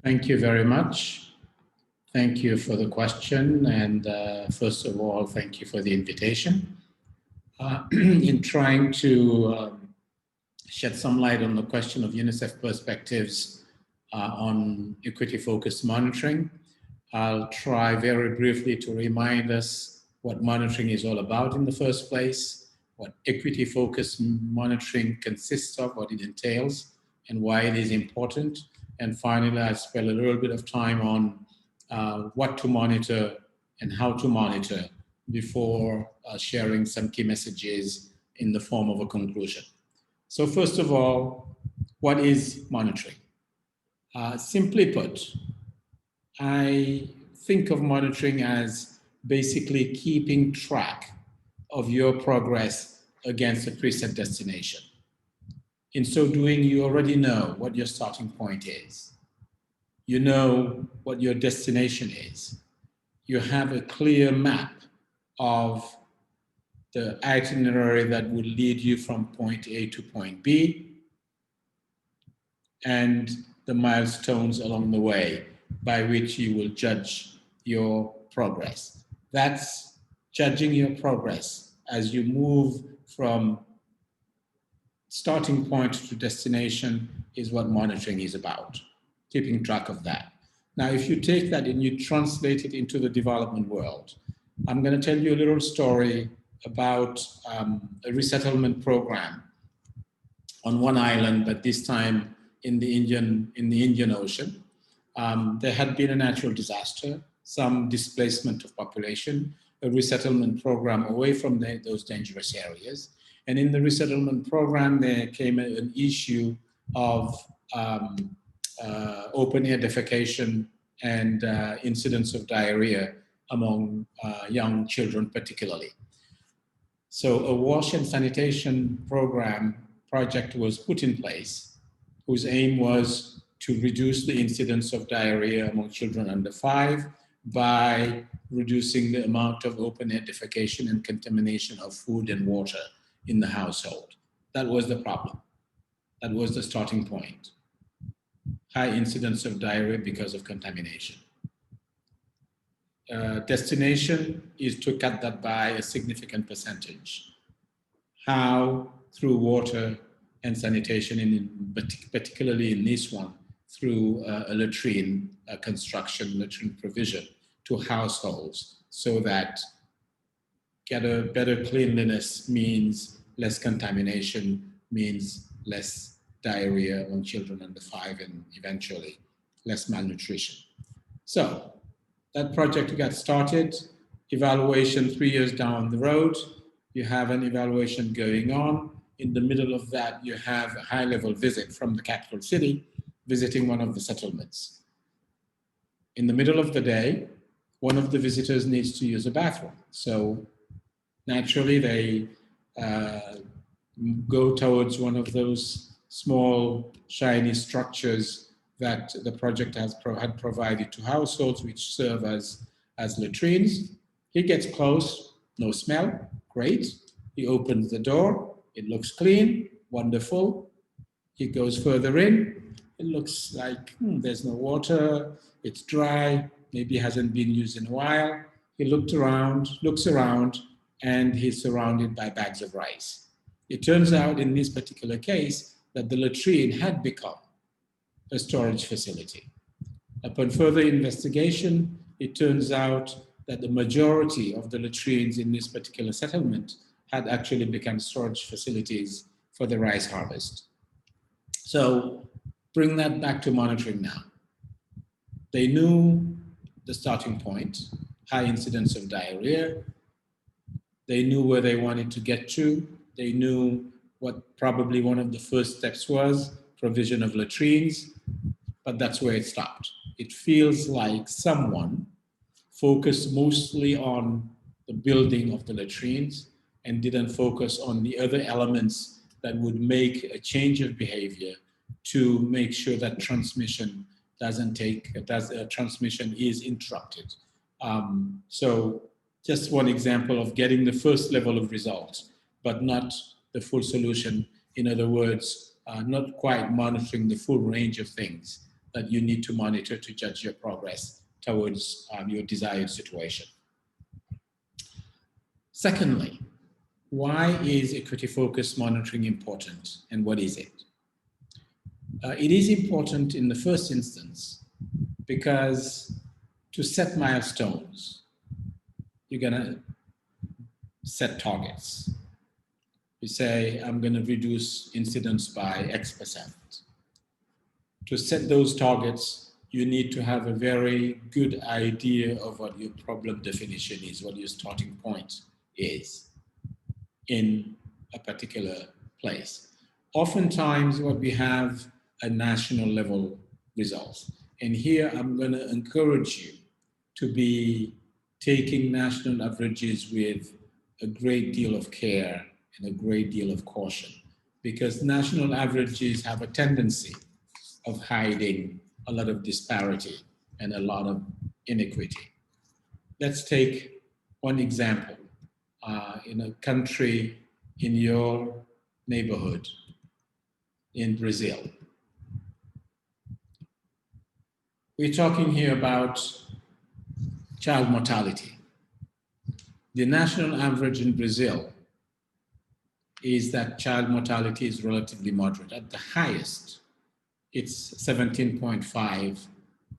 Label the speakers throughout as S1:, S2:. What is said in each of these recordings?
S1: Thank you very much. Thank you for the question. And first of all, thank you for the invitation. In trying to shed some light on the question of UNICEF perspectives on equity-focused monitoring, I'll try very briefly to remind us what monitoring is all about in the first place, what equity-focused monitoring consists of, what it entails, and why it is important. And finally, I'll spend a little bit of time on what to monitor and how to monitor before sharing some key messages in the form of a conclusion. So first of all, what is monitoring? Simply put, I think of monitoring as basically keeping track of your progress against a preset destination. In so doing, you already know what your starting point is. You know what your destination is. You have a clear map of the itinerary that will lead you from point A to point B and the milestones along the way by which you will judge your progress. That's judging your progress as you move from starting point to destination is what monitoring is about, keeping track of that. Now, if you take that and you translate it into the development world, I'm going to tell you a little story about a resettlement program on one island, but this time in the Indian Ocean. There had been a natural disaster, some displacement of population, a resettlement program away from those dangerous areas. And in the resettlement program, there came an issue of open air defecation and incidents of diarrhea among young children particularly. So a wash and sanitation project was put in place whose aim was to reduce the incidence of diarrhea among children under 5 by reducing the amount of open air defecation and contamination of food and water in the household. That was the problem. That was the starting point. High incidence of diarrhea because of contamination. Destination is to cut that by a significant percentage. How? Through water and sanitation, particularly in this one, through a latrine construction, latrine provision to households, so that better cleanliness means less contamination, means less diarrhea on children under 5, and eventually less malnutrition. So that project got started, evaluation 3 years down the road, you have an evaluation going on. In the middle of that, you have a high-level visit from the capital city, visiting one of the settlements. In the middle of the day, one of the visitors needs to use a bathroom. So naturally, they go towards one of those small, shiny structures that the project had provided to households, which serve as latrines. He gets close, no smell, great. He opens the door, it looks clean, wonderful. He goes further in, it looks like there's no water, it's dry, maybe hasn't been used in a while. He looks around, and he's surrounded by bags of rice. It turns out in this particular case that the latrine had become a storage facility. Upon further investigation, it turns out that the majority of the latrines in this particular settlement had actually become storage facilities for the rice harvest. So bring that back to monitoring now. They knew the starting point, high incidence of diarrhea. They knew where they wanted to get to. They knew what probably one of the first steps was, provision of latrines, but that's where it stopped. It feels like someone focused mostly on the building of the latrines and didn't focus on the other elements that would make a change of behavior to make sure that transmission transmission is interrupted. So just one example of getting the first level of results, but not the full solution. In other words, not quite monitoring the full range of things that you need to monitor to judge your progress towards your desired situation. Secondly, why is equity-focused monitoring important, and what is it? It is important in the first instance because to set milestones, you're going to set targets. You say, I'm going to reduce incidents by X%. To set those targets, you need to have a very good idea of what your problem definition is, what your starting point is in a particular place. Oftentimes, what we have are national level results. And here I'm going to encourage you to be taking national averages with a great deal of care and a great deal of caution, because national averages have a tendency of hiding a lot of disparity and a lot of inequity. Let's take one example. In a country in your neighborhood, in Brazil. We're talking here about child mortality. The national average in Brazil is that child mortality is relatively moderate. At the highest, it's 17.5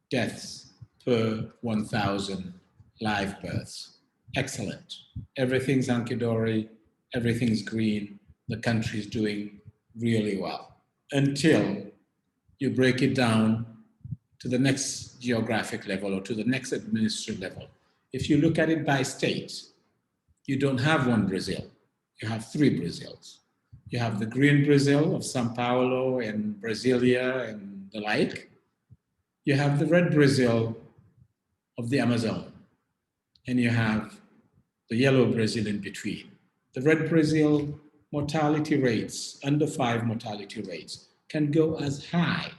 S1: deaths per 1,000 live births. Excellent. Everything's hunky-dory, everything's green, the country's doing really well. Until you break it down to the next geographic level or to the next administrative level. If you look at it by state, you don't have one Brazil, you have three Brazils. You have the green Brazil of São Paulo and Brasilia and the like. You have the red Brazil of the Amazon. And you have the yellow Brazil in between. The red Brazil mortality rates, under 5 mortality rates, can go as high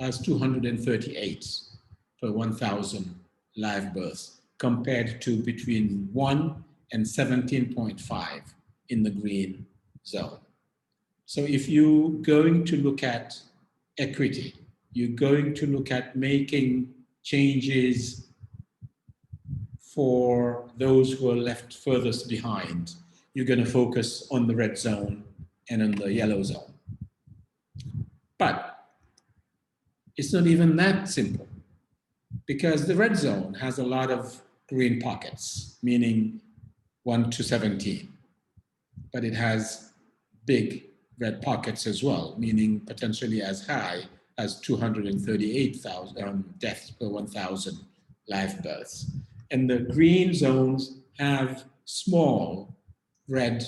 S1: as 238 per 1,000 live births, compared to between 1 and 17.5 in the green zone. So if you're going to look at equity, you're going to look at making changes for those who are left furthest behind, you're going to focus on the red zone and on the yellow zone. But it's not even that simple, because the red zone has a lot of green pockets, meaning 1 to 17. But it has big red pockets as well, meaning potentially as high as 238,000 deaths per 1,000 live births. And the green zones have small red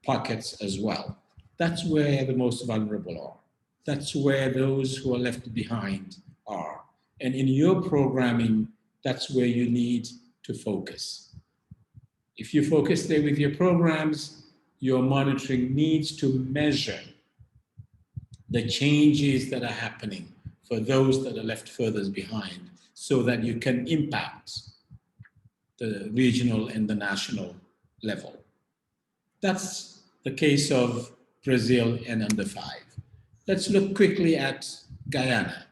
S1: pockets as well. That's where the most vulnerable are. That's where those who are left behind are. And in your programming, that's where you need to focus. If you focus there with your programs, your monitoring needs to measure the changes that are happening for those that are left furthest behind, so that you can impact the regional and the national level. That's the case of Brazil and under 5. Let's look quickly at Guyana.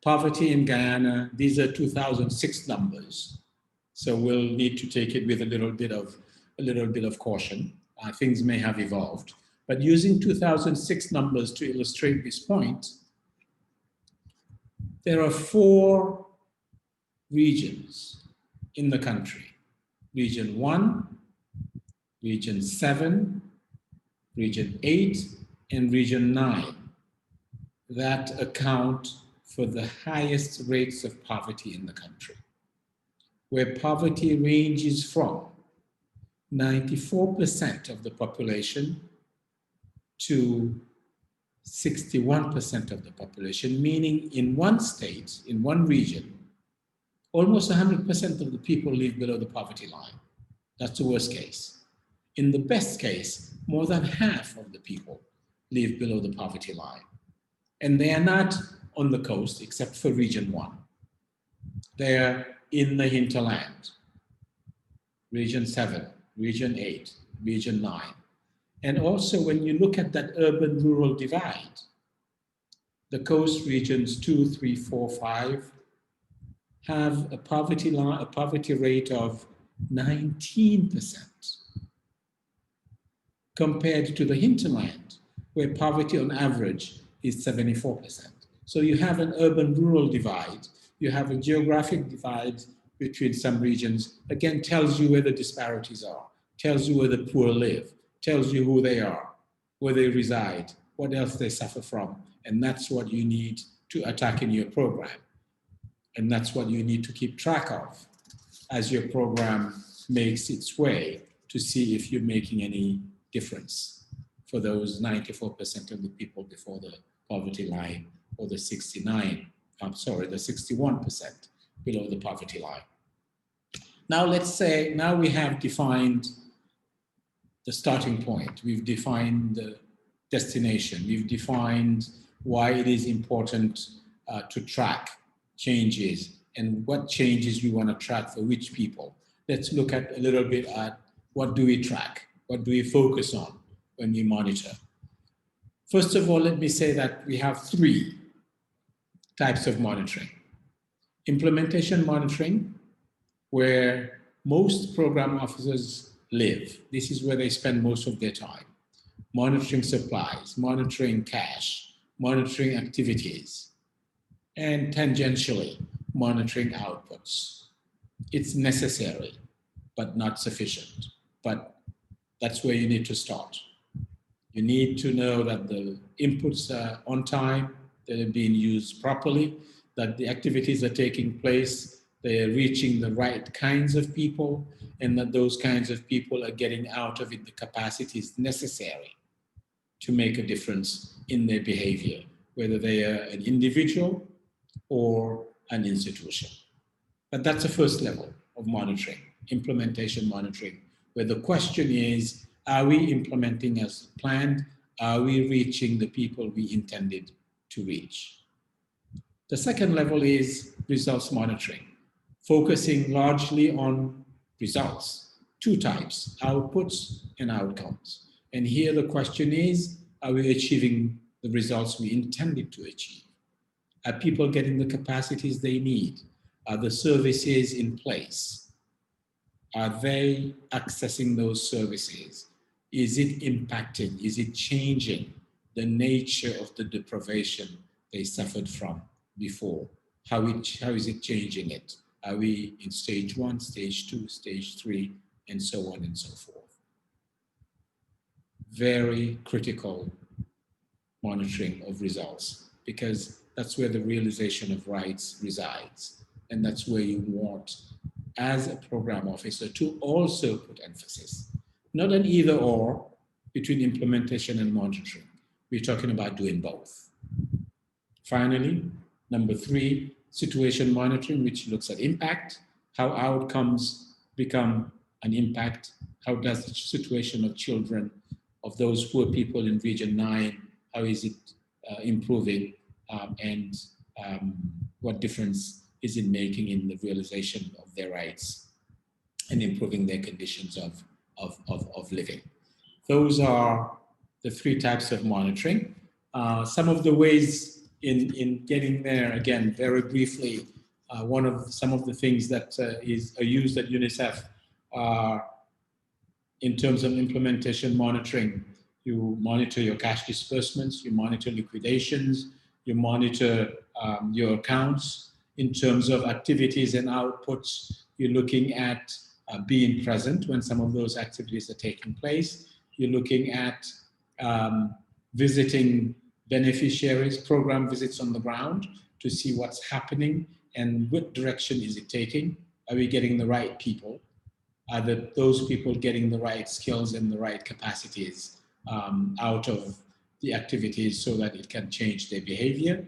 S1: Poverty in Guyana, these are 2006 numbers. So we'll need to take it with a little bit of caution. Things may have evolved. But using 2006 numbers to illustrate this point, there are 4 regions in the country. Region 1, Region 7, Region 8, and Region 9 that account for the highest rates of poverty in the country, where poverty ranges from 94% of the population to 61% of the population, meaning in one state, in one region, almost 100% of the people live below the poverty line. That's the worst case. In the best case, more than half of the people live below the poverty line. And they are not on the coast, except for Region 1. They're in the hinterland, Region 7, Region 8, Region 9. And also when you look at that urban-rural divide, the coast regions 2, 3, 4, 5 have a poverty rate of 19% compared to the hinterland, where poverty on average is 74%. So you have an urban-rural divide. You have a geographic divide between some regions. Again, tells you where the disparities are, tells you where the poor live, tells you who they are, where they reside, what else they suffer from. And that's what you need to attack in your program. And that's what you need to keep track of as your program makes its way to see if you're making any difference for those 94% of the people before the poverty line, or the 61% below the poverty line. Now let's say, now we have defined the starting point. We've defined the destination. We've defined why it is important to track changes and what changes we want to track for which people. Let's look at a little bit at what do we track? What do we focus on when we monitor? First of all, let me say that we have 3 types of monitoring. Implementation monitoring, where most program officers live. This is where they spend most of their time. Monitoring supplies, monitoring cash, monitoring activities, and tangentially monitoring outputs. It's necessary, but not sufficient. But that's where you need to start. You need to know that the inputs are on time, that are being used properly, that the activities are taking place, they are reaching the right kinds of people, and that those kinds of people are getting out of it the capacities necessary to make a difference in their behavior, whether they are an individual or an institution. But that's the first level of monitoring, implementation monitoring, where the question is, are we implementing as planned? Are we reaching the people we intended to reach? The second level is results monitoring, focusing largely on results. 2 types, outputs and outcomes. And here the question is, are we achieving the results we intended to achieve? Are people getting the capacities they need? Are the services in place? Are they accessing those services? Is it impacting? Is it changing the nature of the deprivation they suffered from before? How is it changing it? Are we in stage 1, stage 2, stage 3, and so on and so forth? Very critical monitoring of results, because that's where the realization of rights resides. And that's where you want, as a program officer, to also put emphasis. Not an either or between implementation and monitoring. We're talking about doing both. Finally, number 3, situation monitoring, which looks at impact, how outcomes become an impact, how does the situation of children, of those poor people in Region 9, how is it improving, and what difference is it making in the realization of their rights and improving their conditions of living. Those are the 3 types of monitoring. Some of the ways in getting there, again, very briefly, some of the things that are used at UNICEF are in terms of implementation monitoring. You monitor your cash disbursements, you monitor liquidations, you monitor your accounts. In terms of activities and outputs, you're looking at being present when some of those activities are taking place. You're looking at visiting beneficiaries, program visits on the ground to see what's happening and what direction is it taking. Are we getting the right people? Are those people getting the right skills and the right capacities out of the activities so that it can change their behavior?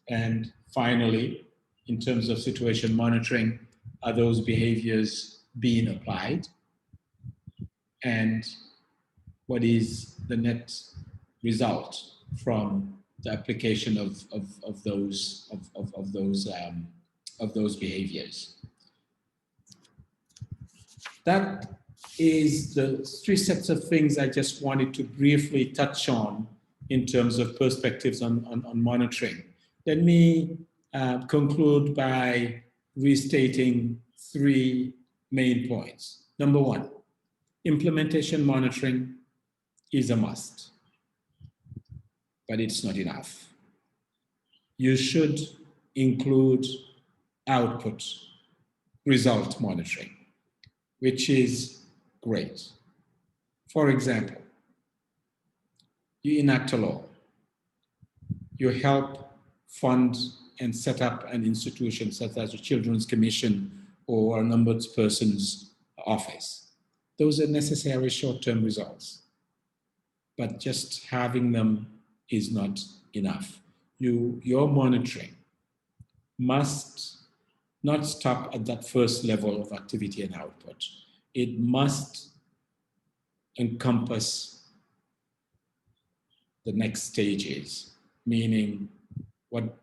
S1: And finally, in terms of situation monitoring, are those behaviors being applied? And what is the net result from the application of those behaviors? That is the 3 sets of things I just wanted to briefly touch on in terms of perspectives on monitoring. Let me conclude by restating 3 main points. Number 1, implementation monitoring is a must, but it's not enough. You should include output result monitoring, which is great. For example, you enact a law, you help fund and set up an institution such as a Children's Commission or an ombudsperson's office. Those are necessary short-term results, but just having them is not enough. Your monitoring must not stop at that first level of activity and output. It must encompass the next stages, meaning what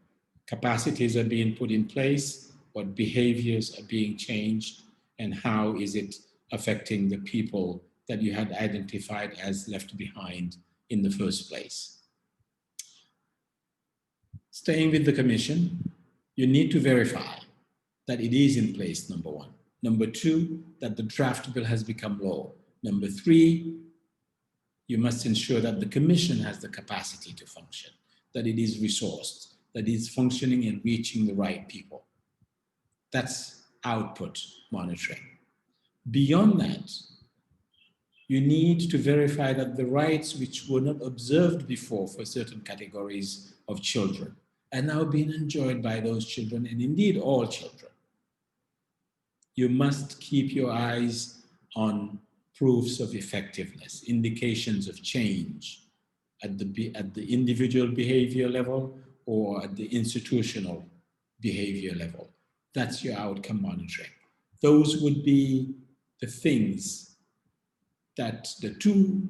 S1: capacities are being put in place, what behaviors are being changed, and how is it affecting the people that you had identified as left behind in the first place. Staying with the commission, you need to verify that it is in place, number 1. Number 2, that the draft bill has become law. Number 3, you must ensure that the commission has the capacity to function, that it is resourced, that it is functioning and reaching the right people. That's output monitoring. Beyond that, you need to verify that the rights which were not observed before for certain categories of children are now being enjoyed by those children, and indeed all children. You must keep your eyes on proofs of effectiveness, indications of change at the individual behavior level or at the institutional behavior level. That's your outcome monitoring. Those would be the things that the 2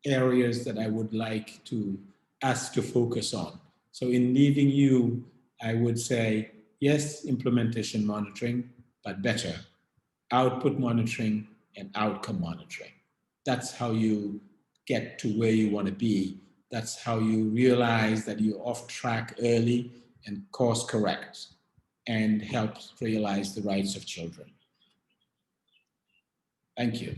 S1: areas that I would like to us to focus on. So in leaving you, I would say, yes, implementation monitoring, but better, output monitoring and outcome monitoring. That's how you get to where you want to be. That's how you realize that you're off track early and course correct and help realize the rights of children. Thank you.